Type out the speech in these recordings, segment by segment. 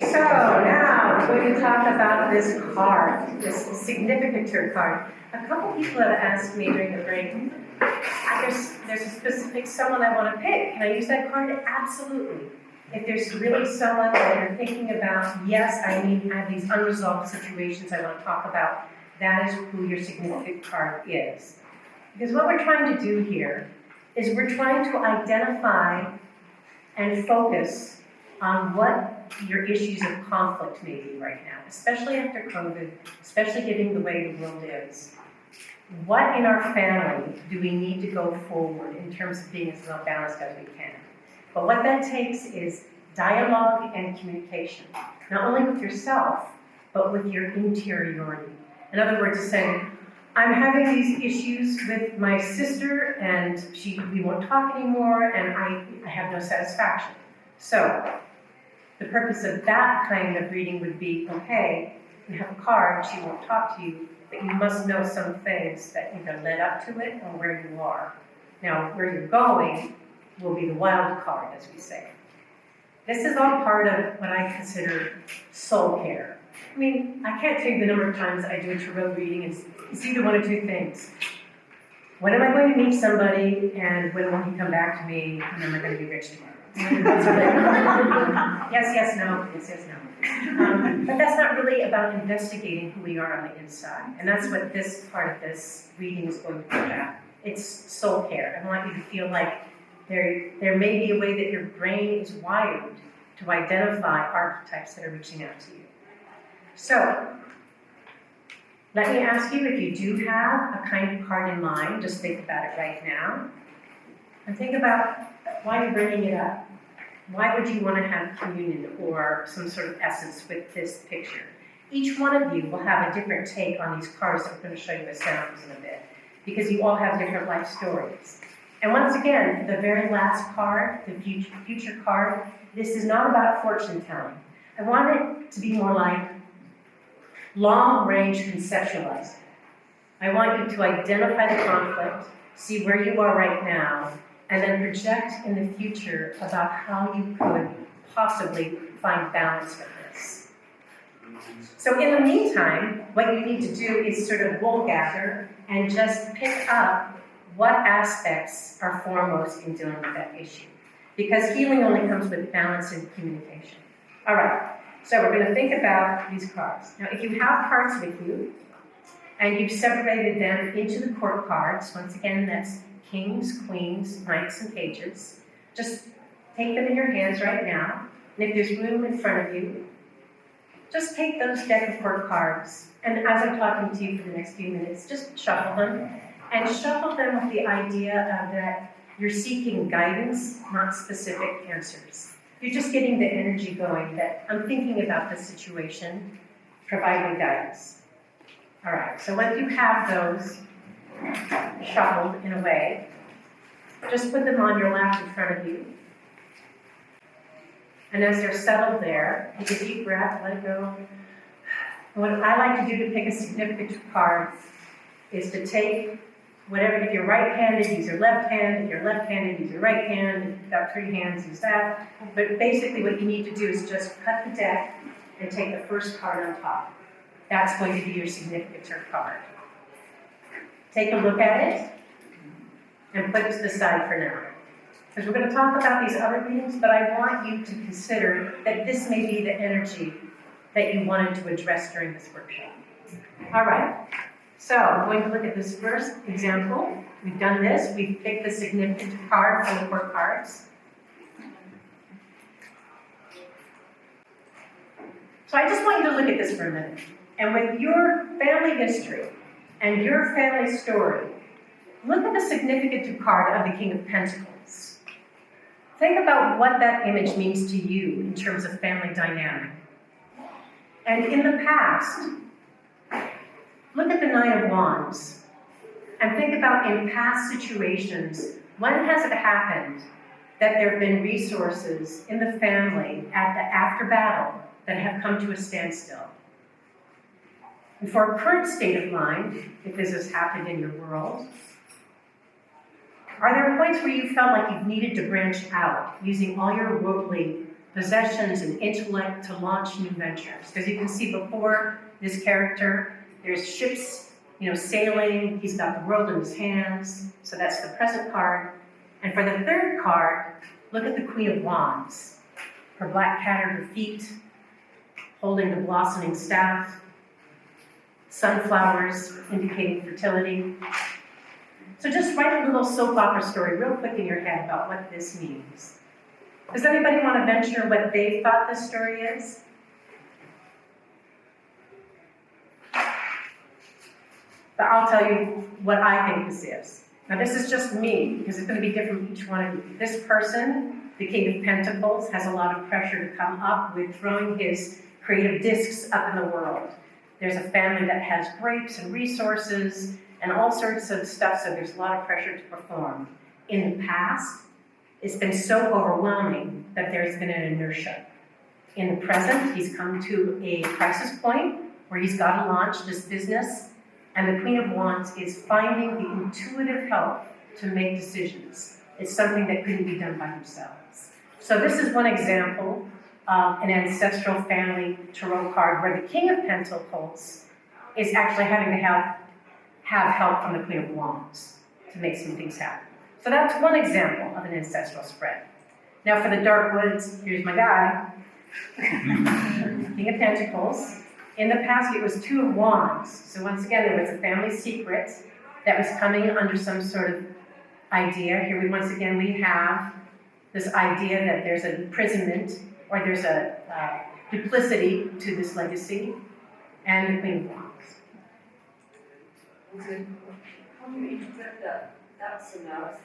So now we're going to talk about this card, this significator card. A couple people have asked me during the break, there's a specific someone I want to pick. Can I use that card? Absolutely. If there's really someone that you're thinking about, yes, I have these unresolved situations I want to talk about, that is who your significant card is. Because what we're trying to do here is we're trying to identify and focus on what your issues of conflict may be right now, especially after COVID, especially given the way the world is. What in our family do we need to go forward in terms of being as well balanced as we can? But what that takes is dialogue and communication, not only with yourself, but with your interiority. In other words, saying, I'm having these issues with my sister, and we won't talk anymore, and I have no satisfaction. So, the purpose of that kind of reading would be, okay, you have a card, she won't talk to you, but you must know some things that either led up to it or where you are. Now, where you're going will be the wild card, as we say. This is all part of what I consider soul care. I mean, I can't tell you the number of times I do a tarot reading, it's either one of two things. When am I going to meet somebody, and when will he come back to me, and am I going to be rich tomorrow? Yes, yes, no, yes, yes, no. But that's not really about investigating who we are on the inside. And that's what this part of this reading is going to be about. It's soul care. I want you to feel like there may be a way that your brain is wired to identify archetypes that are reaching out to you. So, let me ask you, if you do have a kind of card in mind, just think about it right now. And think about why you're bringing it up. Why would you want to have communion or some sort of essence with this picture? Each one of you will have a different take on these cards that we're going to show you the sounds in a bit, because you all have different life stories. And once again, the very last card, the future card, this is not about fortune telling. I want it to be more like long-range conceptualizing. I want you to identify the conflict, see where you are right now, and then project in the future about how you could possibly find balance with this. So in the meantime, what you need to do is sort of wool gather and just pick up what aspects are foremost in dealing with that issue. Because healing only comes with balance and communication. All right, so we're going to think about these cards. Now, if you have cards with you, and you've separated them into the court cards, once again, that's kings, queens, knights, and pages. Just take them in your hands right now. And if there's room in front of you, just take those deck of court cards. And as I'm talking to you for the next few minutes, just shuffle them. And shuffle them with the idea of that you're seeking guidance, not specific answers. You're just getting the energy going that I'm thinking about this situation, provide me guidance. All right, so once you have those shuffled in a way, just put them on your lap in front of you. And as they're settled there, take a deep breath, let it go. And what I like to do to pick a significant card is to take whatever, if you're right-handed, use your left hand. If you're left-handed, use your right hand. If you've got three hands, use that. But basically what you need to do is just cut the deck and take the first card on top. That's going to be your significator card. Take a look at it and put it to the side for now. Because we're going to talk about these other readings, but I want you to consider that this may be the energy that you wanted to address during this workshop. All right, so I'm going to look at this first example. We've done this. We've picked the significant card from the court cards. So I just want you to look at this for a minute. And with your family history and your family story, look at the significant card of the King of Pentacles. Think about what that image means to you in terms of family dynamic. And in the past, look at the Nine of Wands and think about in past situations, when has it happened that there have been resources in the family at the after battle that have come to a standstill? And for a current state of mind, if this has happened in your world, are there points where you felt like you've needed to branch out using all your worldly possessions and intellect to launch new ventures. Because you can see before this character, there's ships, sailing. He's got the world in his hands. So that's the present card. And for the third card, look at the Queen of Wands. Her black cat at her feet, holding the blossoming staff, sunflowers indicating fertility. So just write a little soap opera story real quick in your head about what this means. Does anybody want to venture what they thought this story is? But I'll tell you what I think this is. Now this is just me, because it's going to be different for each one of you. This person, the King of Pentacles, has a lot of pressure to come up with throwing his creative discs up in the world. There's a family that has grapes and resources and all sorts of stuff, so there's a lot of pressure to perform. In the past, it's been so overwhelming that there's been an inertia. In the present, he's come to a crisis point where he's got to launch this business, and the Queen of Wands is finding the intuitive help to make decisions. It's something that couldn't be done by themselves. So this is one example of an ancestral family tarot card where the King of Pentacles is actually having to have help from the Queen of Wands to make some things happen. So that's one example of an ancestral spread. Now for the Dark Woods, here's my guy, King of Pentacles. In the past, it was Two of Wands. So once again, there was a family secret that was coming under some sort of idea. Here, once again, we have this idea that there's an imprisonment or there's a duplicity to this legacy, and the Queen of Wands. How do you interpret that that's an earth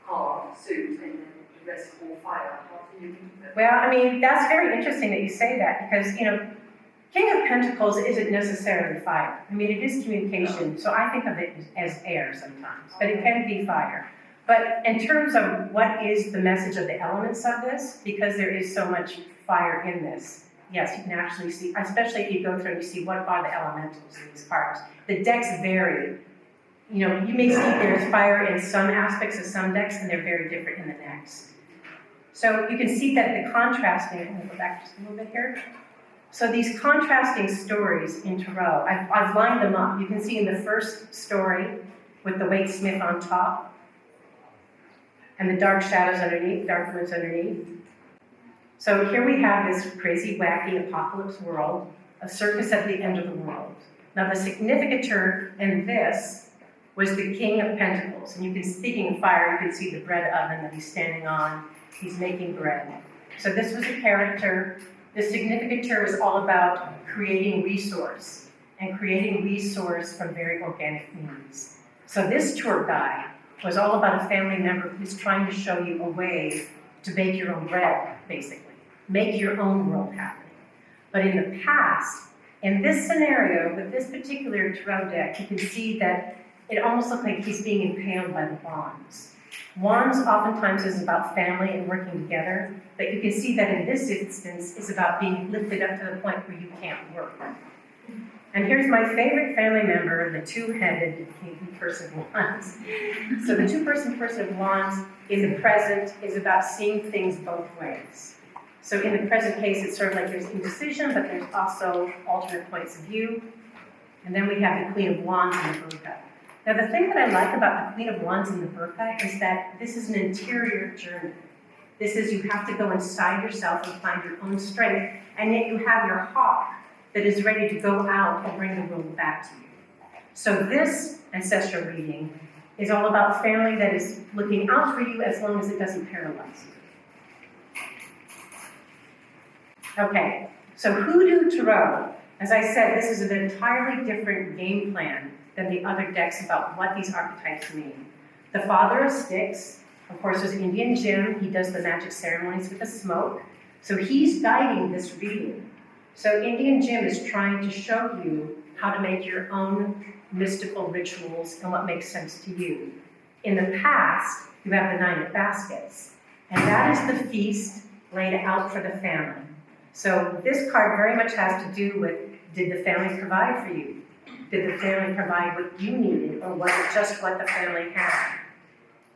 card suit and then the rest all fire? How do you interpret that? Well, that's very interesting that you say that, because, King of Pentacles isn't necessarily fire. It is communication, so I think of it as air sometimes, but it can be fire. But in terms of what is the message of the elements of this, because there is so much fire in this, yes, you can actually see, especially if you go through and you see what are the elementals in these cards. The decks vary. You may see there's fire in some aspects of some decks, and they're very different in the next. So you can see that the contrasting, I'm going to go back just a little bit here. So these contrasting stories in Tarot, I've lined them up. You can see in the first story with the Waite Smith on top, and the dark shadows underneath, dark woods underneath. So here we have this crazy, wacky apocalypse world, a circus at the end of the world. Now the significature in this was the King of Pentacles. And you can, speaking of fire, you can see the bread oven that he's standing on. He's making bread. So this was a character. The significature is all about creating resource, and creating resource from very organic means. So this tour guide was all about a family member who's trying to show you a way to bake your own bread, basically. Make your own world happen. But in the past, in this scenario, with this particular tarot deck, you can see that it almost looks like he's being impaled by the wands. Wands oftentimes is about family and working together, but you can see that in this instance is about being lifted up to the point where you can't work. And here's my favorite family member, the two-headed person of wands. So the person of wands in the present is about seeing things both ways. So in the present case, it's sort of like there's indecision, but there's also alternate points of view. And then we have the Queen of Wands in the burqa. Now the thing that I like about the Queen of Wands in the burqa is that this is an interior journey. This is, you have to go inside yourself and find your own strength, and yet you have your hawk that is ready to go out and bring the world back to you. So this ancestral reading is all about family that is looking out for you as long as it doesn't paralyze you. Okay, so Hoodoo Tarot, as I said, this is an entirely different game plan than the other decks about what these archetypes mean. The Father of Sticks, of course, is Indian Jim. He does the magic ceremonies with the smoke. So he's guiding this reading. So Indian Jim is trying to show you how to make your own mystical rituals and what makes sense to you. In the past, you have the Nine of Baskets, and that is the feast laid out for the family. So this card very much has to do with, did the family provide for you? Did the family provide what you needed, or was it just what the family had?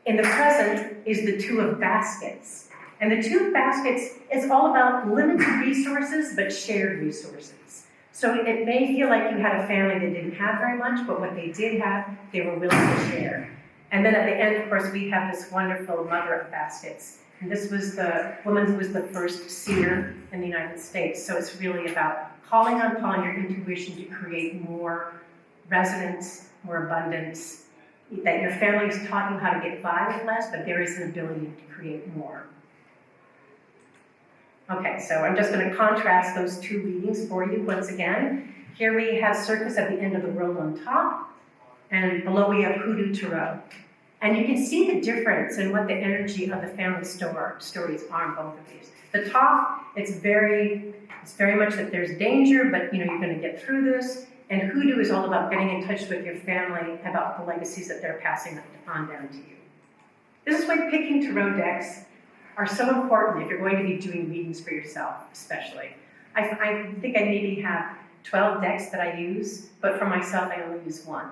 In the present is the Two of Baskets, And the two baskets is all about limited resources, but shared resources. So it may feel like you had a family that didn't have very much, but what they did have, they were willing to share. And then at the end, of course, we have this wonderful mother of baskets. And this was the woman who was the first seer in the United States. So it's really about calling upon your intuition to create more resonance, more abundance, that your family has taught you how to get by with less, but there is an ability to create more. Okay, so I'm just going to contrast those two readings for you once again. Here we have Circus at the End of the World on top, and below we have Hoodoo Tarot. And you can see the difference in what the energy of the family stories are in both of these. The top, it's very much that there's danger, but you're going to get through this. And Hoodoo is all about getting in touch with your family about the legacies that they're passing on down to you. This is why picking tarot decks are so important if you're going to be doing readings for yourself, especially. I think I maybe have 12 decks that I use, but for myself I only use one,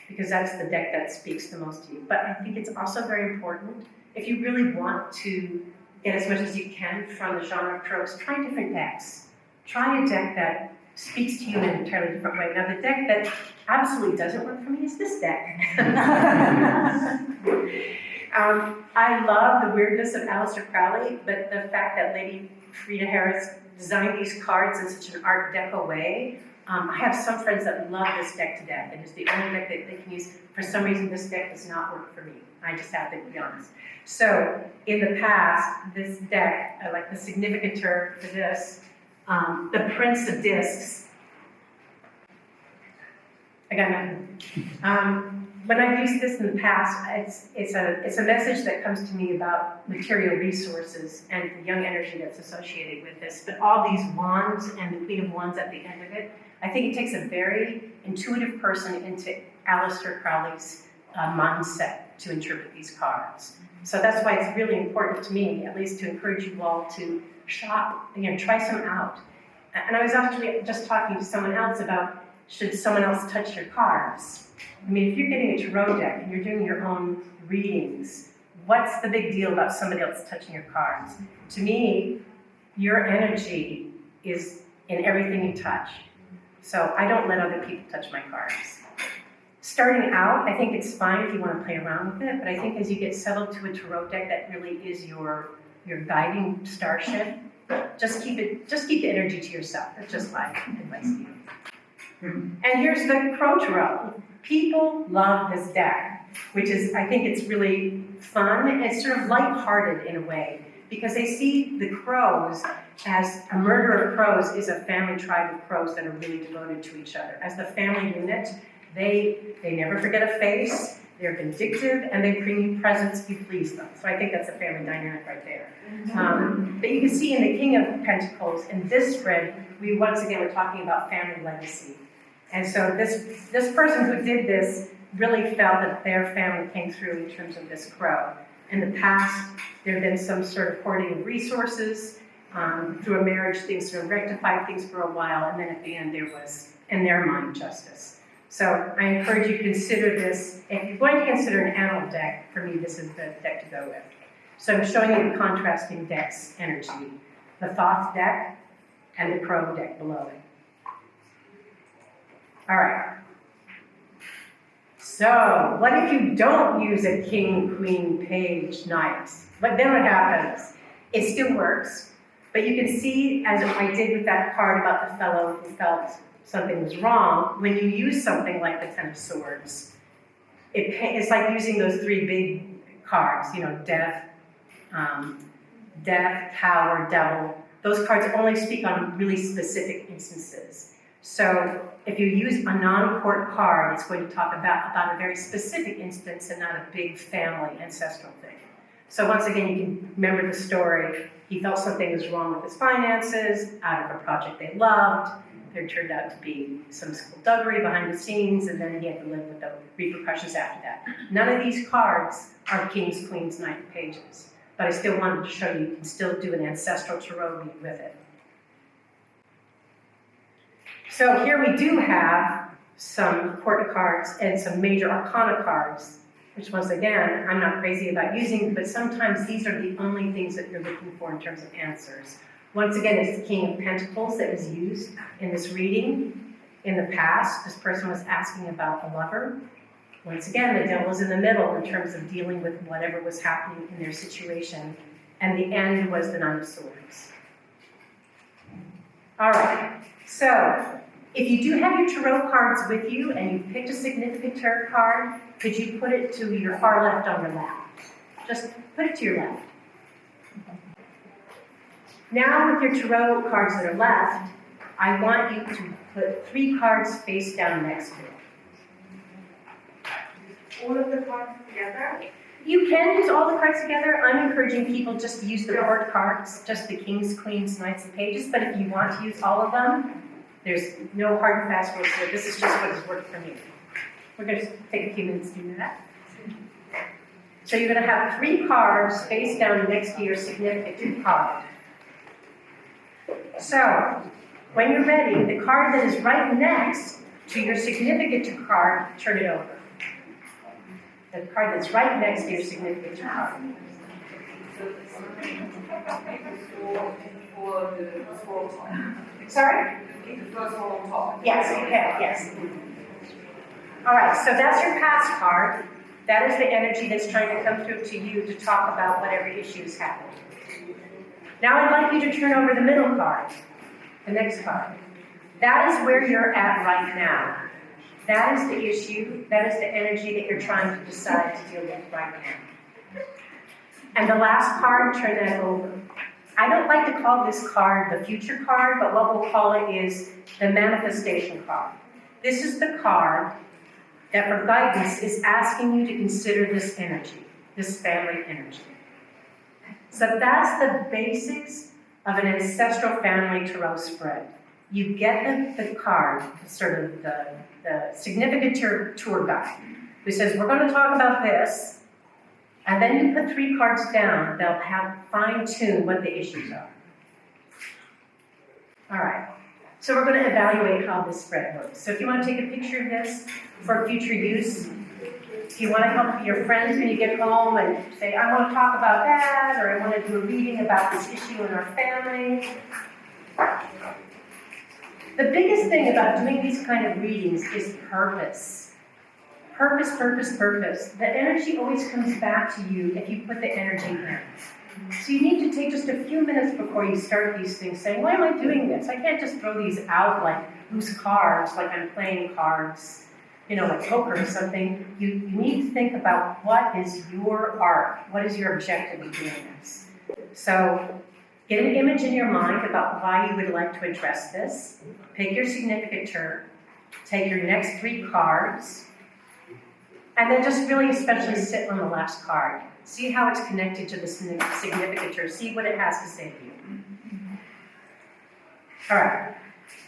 because that's the deck that speaks the most to you. But I think it's also very important, if you really want to get as much as you can from the genre of tropes, try different decks. Try a deck that speaks to you in an entirely different way. Now the deck that absolutely doesn't work for me is this deck. I love the weirdness of Aleister Crowley, but the fact that Lady Frida Harris designed these cards in such an Art Deco way. I have some friends that love this deck to death. It is the only deck that they can use. For some reason, this deck does not work for me. I just have to be honest. So, in the past, this deck, like the significator for this, the Prince of Discs. I got nothing. When I've used this in the past, it's a message that comes to me about material resources and the young energy that's associated with this. But all these wands and the Queen of Wands at the end of it, I think it takes a very intuitive person into Aleister Crowley's mindset to interpret these cards. So that's why it's really important to me, at least to encourage you all to shop, try some out. And I was actually just talking to someone else about, should someone else touch your cards? I mean, if you're getting a tarot deck and you're doing your own readings, what's the big deal about somebody else touching your cards? To me, your energy is in everything you touch. So I don't let other people touch my cards. Starting out, I think it's fine if you want to play around with it, but I think as you get settled to a tarot deck that really is your guiding starship, just keep the energy to yourself. That's just my advice to you. And here's the Crow Tarot. People love this deck, which is, I think it's really fun. It's sort of lighthearted in a way, because they see the crows as a murder of crows is a family tribe of crows that are really devoted to each other. As the family unit, they never forget a face, they're vindictive, and they bring you presents if you please them. So I think that's a family dynamic right there. But you can see in the King of Pentacles, in this spread, we once again were talking about family legacy. And so this person who did this really felt that their family came through in terms of this crow. In the past, there had been some sort of hoarding of resources. Through a marriage, things sort of rectified things for a while, and then at the end there was, in their mind, justice. So I encourage you to consider this. If you're going to consider an animal deck, for me this is the deck to go with. So I'm showing you the contrasting decks energy. The Thoth deck and the Crow deck below it. All right. So, what if you don't use a king, queen, page, knight? But then what happens? It still works, but you can see, as I did with that card about the fellow who felt something was wrong, when you use something like the Ten of Swords, it's like using those three big cards, death, Tower, Devil. Those cards only speak on really specific instances. So if you use a non-court card, it's going to talk about a very specific instance and not a big family ancestral thing. So once again, you can remember the story. He felt something was wrong with his finances, out of a project they loved. There turned out to be some skullduggery behind the scenes, and then he had to live with the repercussions after that. None of these cards are kings, queens, knight, pages. But I still wanted to show you can still do an ancestral tarot read with it. So here we do have some court cards and some major arcana cards. which once again, I'm not crazy about using, but sometimes these are the only things that you're looking for in terms of answers. Once again, it's the King of Pentacles that was used in this reading. In the past, this person was asking about a lover. Once again, the devil is in the middle in terms of dealing with whatever was happening in their situation. And the end was the Nine of Swords. All right, so if you do have your tarot cards with you and you've picked a significant tarot card, could you put it to your far left on your lap? Just put it to your left. Now with your tarot cards that are left, I want you to put 3 cards face down next to it. All of the cards together? You can use all the cards together. I'm encouraging people just to use the court cards, just the kings, queens, knights, and pages. But if you want to use all of them, there's no hard and fast rules here. This is just what has worked for me. We're going to take a few minutes to do that. So you're going to have 3 cards face down next to your significant card. So when you're ready, the card that is right next to your significant card, turn it over. The card that's right next to your significant card. Sorry? The first one on top. Yes, you can, yes. All right, so that's your past card. That is the energy that's trying to come through to you to talk about whatever issues happen. Now I'd like you to turn over the middle card, the next card. That is where you're at right now. That is the issue, that is the energy that you're trying to decide to deal with right now. And the last card, turn that over. I don't like to call this card the future card, but what we'll call it is the manifestation card. This is the card that for guidance is asking you to consider this energy, this family energy. So that's the basics of an ancestral family tarot spread. You get the card, sort of the significant tour guide, who says, we're going to talk about this, and then you put 3 cards down, they'll have fine-tune what the issues are. All right, so we're going to evaluate how this spread works. So if you want to take a picture of this for future use, if you want to help your friends when you get home and say, I want to talk about that, or I want to do a reading about this issue in our family. The biggest thing about doing these kind of readings is purpose. Purpose, purpose, purpose. The energy always comes back to you if you put the energy in. So you need to take just a few minutes before you start these things saying, why am I doing this? I can't just throw these out like loose cards, like I'm playing cards, like poker or something. You need to think about what is your arc, what is your objective in doing this. So get an image in your mind about why you would like to address this. Pick your significant term. Take your next 3 cards. And then just really especially sit on the last card. See how it's connected to the significant term. See what it has to say to you. All right.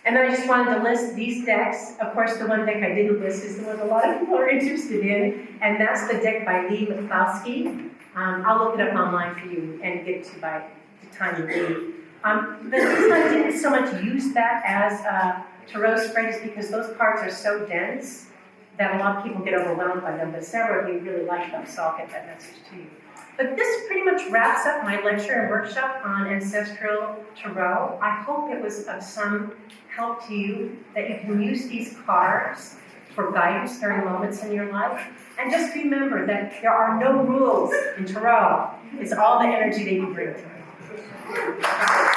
And then I just wanted to list these decks. Of course, the one deck I didn't list is the one a lot of people are interested in. And that's the deck by Lee McCloskey. I'll look it up online for you and get it to you by the time you leave. The reason I didn't so much use that as a tarot spread is because those cards are so dense that a lot of people get overwhelmed by them, but several of you really like them, so I'll get that message to you. But this pretty much wraps up my lecture and workshop on Ancestral Tarot. I hope it was of some help to you, that you can use these cards for guidance during moments in your life. And just remember that there are no rules in Tarot. It's all the energy that you bring to it.